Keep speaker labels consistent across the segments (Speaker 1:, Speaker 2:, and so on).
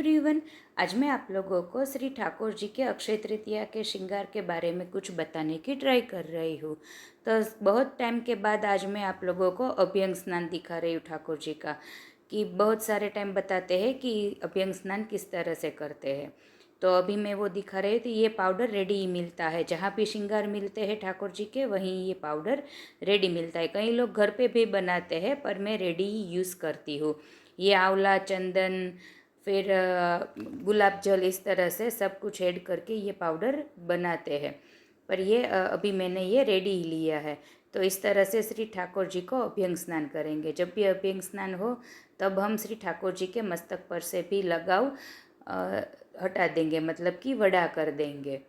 Speaker 1: Everyone. आज मैं आप लोगों को श्री ठाकुर जी के अक्षय तृतीया के श्रृंगार के बारे में कुछ बताने की ट्राई कर रही हूँ। तो बहुत टाइम के बाद आज मैं आप लोगों को अभ्यंग स्नान दिखा रही हूँ ठाकुर जी का, कि बहुत सारे टाइम बताते हैं कि अभ्यंग स्नान किस तरह से करते हैं। तो अभी मैं वो दिखा रही हूँ। तो ये पाउडर रेडी ही मिलता है, जहाँ भी श्रृंगार मिलते हैं ठाकुर जी के वहीं ये पाउडर रेडी मिलता है। कई लोग घर पे भी बनाते हैं, पर मैं रेडी ही यूज़ करती हूँ। ये आंवला, चंदन, फिर गुलाब जल, इस तरह से सब कुछ ऐड करके ये पाउडर बनाते हैं। पर ये अभी मैंने ये रेडी ही लिया है। तो इस तरह से श्री ठाकुर जी को अभ्यंग स्नान करेंगे। जब भी अभ्यंग स्नान हो तब हम श्री ठाकुर जी के मस्तक पर से भी लगाव हटा देंगे, मतलब कि वड़ा कर देंगे।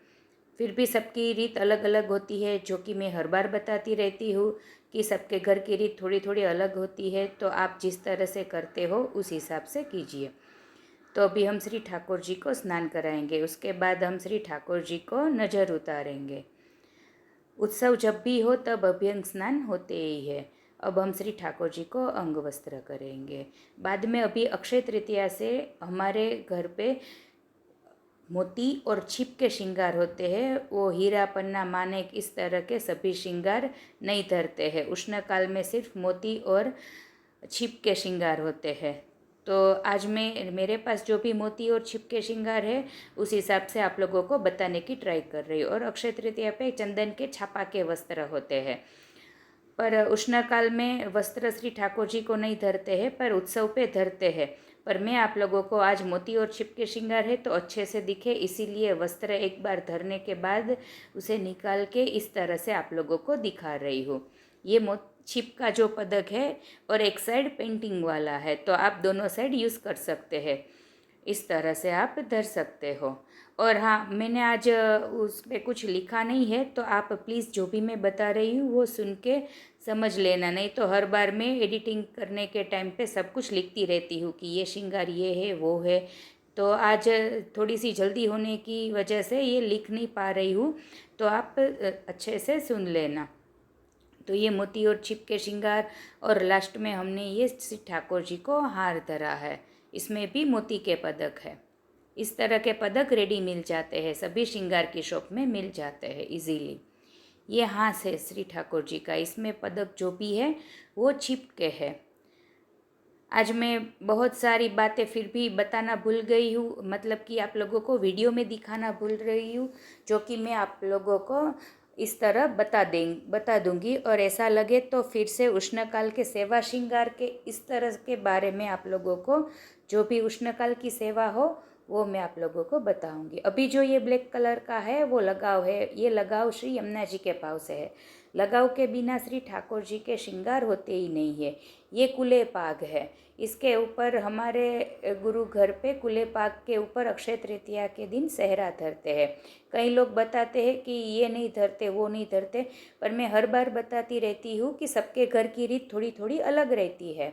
Speaker 1: फिर भी सबकी रीत अलग अलग होती है, जो कि मैं हर बार बताती रहती हूँ कि सबके घर की रीत थोड़ी थोड़ी अलग होती है। तो आप जिस तरह से करते हो उस हिसाब से कीजिए। तो अभी हम श्री ठाकुर जी को स्नान कराएंगे, उसके बाद हम श्री ठाकुर जी को नज़र उतारेंगे। उत्सव जब भी हो तब अभ्यंग स्नान होते ही है। अब हम श्री ठाकुर जी को अंग वस्त्र करेंगे। बाद में अभी अक्षय तृतीया से हमारे घर पे मोती और छिप के श्रृंगार होते हैं। वो हीरा, पन्ना, मानेक, इस तरह के सभी श्रृंगार नहीं धरते हैं। उष्ण काल में सिर्फ मोती और छिप के श्रृंगार होते हैं। तो आज मैं मेरे पास जो भी मोती और छिप के श्रृंगार है उस हिसाब से आप लोगों को बताने की ट्राई कर रही हूँ। और अक्षय तृतीया पे चंदन के छापा के वस्त्र होते हैं, पर उष्ण काल में वस्त्र श्री ठाकुर जी को नहीं धरते हैं, पर उत्सव पे धरते हैं। पर मैं आप लोगों को आज मोती और छिप के श्रृंगार है तो अच्छे से दिखे, इसीलिए वस्त्र एक बार धरने के बाद उसे निकाल के इस तरह से आप लोगों को दिखा रही हूँ। ये छिप का जो पदक है और एक साइड पेंटिंग वाला है, तो आप दोनों साइड यूज़ कर सकते हैं। इस तरह से आप धर सकते हो। और हाँ, मैंने आज उस पर कुछ लिखा नहीं है, तो आप प्लीज़ जो भी मैं बता रही हूँ वो सुन के समझ लेना। नहीं तो हर बार मैं एडिटिंग करने के टाइम पे सब कुछ लिखती रहती हूँ कि ये श्रृंगार ये है वो है। तो आज थोड़ी सी जल्दी होने की वजह से ये लिख नहीं पा रही हूँ, तो आप अच्छे से सुन लेना। तो ये मोती और छिप के श्रृंगार, और लास्ट में हमने ये श्री ठाकुर जी को हार धरा है, इसमें भी मोती के पदक है। इस तरह के पदक रेडी मिल जाते हैं, सभी श्रृंगार की शॉप में मिल जाते हैं इजीली। ये हाथ है श्री ठाकुर जी का, इसमें पदक जो भी है वो छिप के है। आज मैं बहुत सारी बातें फिर भी बताना भूल गई हूँ, मतलब कि आप लोगों को वीडियो में दिखाना भूल रही हूँ, जो कि मैं आप लोगों को इस तरह बता दूंगी। और ऐसा लगे तो फिर से उष्णकाल के सेवा श्रृंगार के इस तरह के बारे में आप लोगों को, जो भी उष्णकाल की सेवा हो वो मैं आप लोगों को बताऊंगी। अभी जो ये ब्लैक कलर का है वो लगाव है, ये लगाव श्री यमुना जी के पाव से है। लगाव के बिना श्री ठाकुर जी के श्रृंगार होते ही नहीं है। ये कुले पाग है, इसके ऊपर हमारे गुरु घर पे कुले पाग के ऊपर अक्षय तृतीया के दिन सहरा धरते हैं। कई लोग बताते हैं कि ये नहीं धरते वो नहीं धरते, पर मैं हर बार बताती रहती हूँ कि सबके घर की रीत थोड़ी थोड़ी अलग रहती है।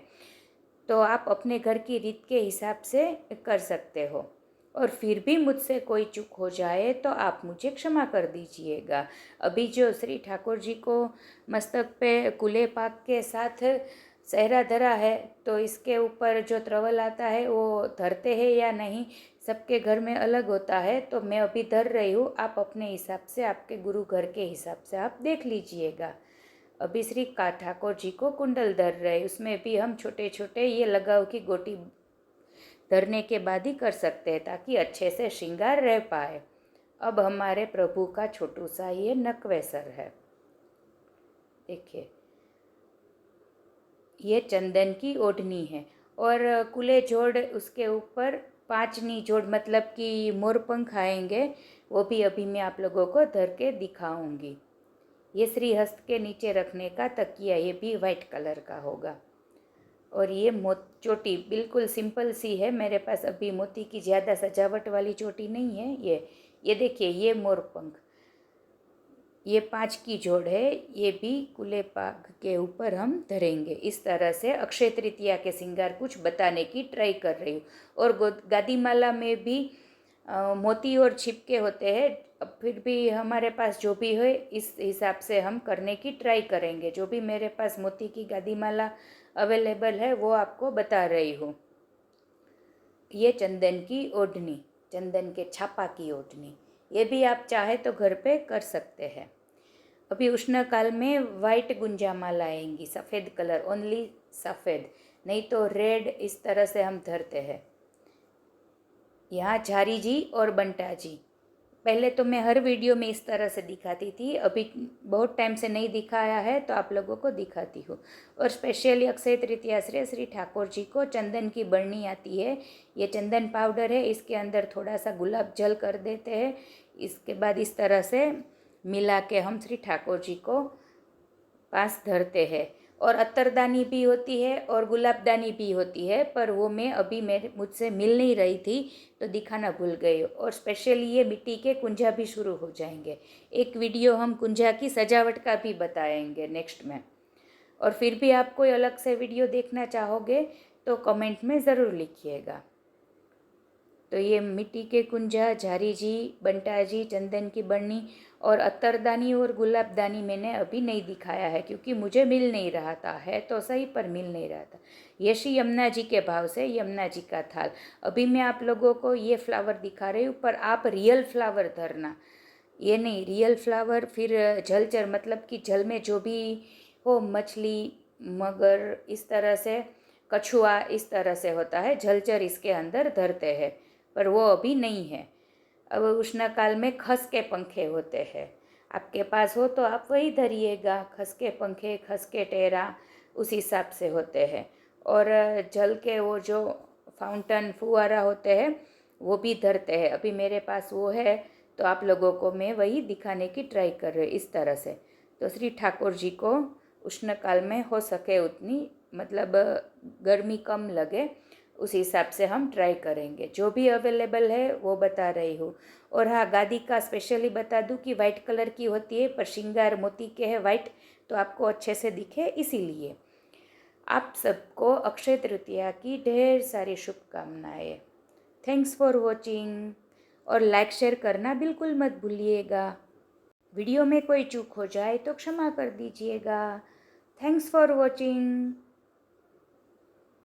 Speaker 1: तो आप अपने घर की रीत के हिसाब से कर सकते हो। और फिर भी मुझसे कोई चूक हो जाए तो आप मुझे क्षमा कर दीजिएगा। अभी जो श्री ठाकुर जी को मस्तक पे कुले पाक के साथ सहरा धरा है, तो इसके ऊपर जो त्रवल आता है वो धरते हैं या नहीं, सबके घर में अलग होता है। तो मैं अभी धर रही हूँ, आप अपने हिसाब से, आपके गुरु घर के हिसाब से आप देख लीजिएगा। अभी श्री ठाकुर जी को कुंडल धर रहे, उसमें भी हम छोटे छोटे ये लगाव की गोटी धरने के बाद ही कर सकते हैं, ताकि अच्छे से श्रृंगार रह पाए। अब हमारे प्रभु का छोटू सा ये नकवेसर है, देखिए ये चंदन की ओढ़नी है। और कुले जोड़ उसके ऊपर 5नी जोड़, मतलब कि मोरपंख आएंगे, वो भी अभी मैं आप लोगों को धर के दिखाऊंगी। ये श्रीहस्त के नीचे रखने का तकिया, ये भी वाइट कलर का होगा। और ये चोटी बिल्कुल सिंपल सी है, मेरे पास अभी मोती की ज़्यादा सजावट वाली चोटी नहीं है। ये देखिए, ये मोरपंख, ये 5 की जोड़ है, ये भी कुले पाग के ऊपर हम धरेंगे। इस तरह से अक्षय तृतीया के श्रृंगार कुछ बताने की ट्राई कर रही हूँ। और गादीमाला में भी मोती और छिपके होते हैं। अब फिर भी हमारे पास जो भी है इस हिसाब से हम करने की ट्राई करेंगे। जो भी मेरे पास मोती की गादीमाला अवेलेबल है वो आपको बता रही हूँ। ये चंदन की ओढ़नी, चंदन के छापा की ओढ़नी, ये भी आप चाहे तो घर पे कर सकते हैं। अभी उष्ण काल में वाइट गुंजामाला आएंगी, सफ़ेद कलर, ओनली सफ़ेद, नहीं तो रेड, इस तरह से हम धरते हैं। यहाँ झारी जी और बंटा जी, पहले तो मैं हर वीडियो में इस तरह से दिखाती थी, अभी बहुत टाइम से नहीं दिखाया है तो आप लोगों को दिखाती हूँ। और स्पेशली अक्षय तृतीया श्री ठाकुर जी को चंदन की बरनी आती है, ये चंदन पाउडर है, इसके अंदर थोड़ा सा गुलाब जल कर देते हैं। इसके बाद इस तरह से मिला के हम श्री ठाकुर जी को पास धरते हैं। और अत्तरदानी भी होती है और गुलाबदानी भी होती है, पर वो मैं अभी मुझसे मिल नहीं रही थी तो दिखाना भूल गई। और स्पेशली ये मिट्टी के कुंजा भी शुरू हो जाएंगे, एक वीडियो हम कुंजा की सजावट का भी बताएंगे नेक्स्ट में। और फिर भी आप कोई अलग से वीडियो देखना चाहोगे तो कमेंट में ज़रूर लिखिएगा। तो ये मिट्टी के कुंजा, झारी जी, बंटा जी, चंदन की बरनी और अत्तरदानी और गुलाबदानी मैंने अभी नहीं दिखाया है क्योंकि मुझे मिल नहीं रहा था, है तो सही पर मिल नहीं रहा था। ये श्री यमुना जी के भाव से यमुना जी का थाल। अभी मैं आप लोगों को ये फ्लावर दिखा रही हूँ, पर आप रियल फ्लावर धरना, ये नहीं रियल फ्लावर। फिर जलचर मतलब कि जल में जो भी हो, मछली, मगर, इस तरह से कछुआ, इस तरह से होता है, जलचर इसके अंदर धरते हैं, पर वो अभी नहीं है। अब उष्ण काल में खस के पंखे होते हैं, आपके पास हो तो आप वही धरिएगा, खस के पंखे, खस के टेरा, उस हिसाब से होते हैं। और जल के वो जो फाउंटन, फुहारा होते हैं, वो भी धरते हैं। अभी मेरे पास वो है तो आप लोगों को मैं वही दिखाने की ट्राई कर रही हूँ इस तरह से। तो श्री ठाकुर जी को उष्ण काल में हो सके उतनी, मतलब गर्मी कम लगे, उस हिसाब से हम ट्राई करेंगे। जो भी अवेलेबल है वो बता रही हूँ। और हाँ, गादी का स्पेशली बता दूँ कि वाइट कलर की होती है, पर श्रृंगार मोती के है वाइट, तो आपको अच्छे से दिखे इसीलिए। आप सबको अक्षय तृतीया की ढेर सारी शुभकामनाएं। थैंक्स फॉर वॉचिंग, और लाइक शेयर करना बिल्कुल मत भूलिएगा। वीडियो में कोई चूक हो जाए तो क्षमा कर दीजिएगा। Thanks for watching.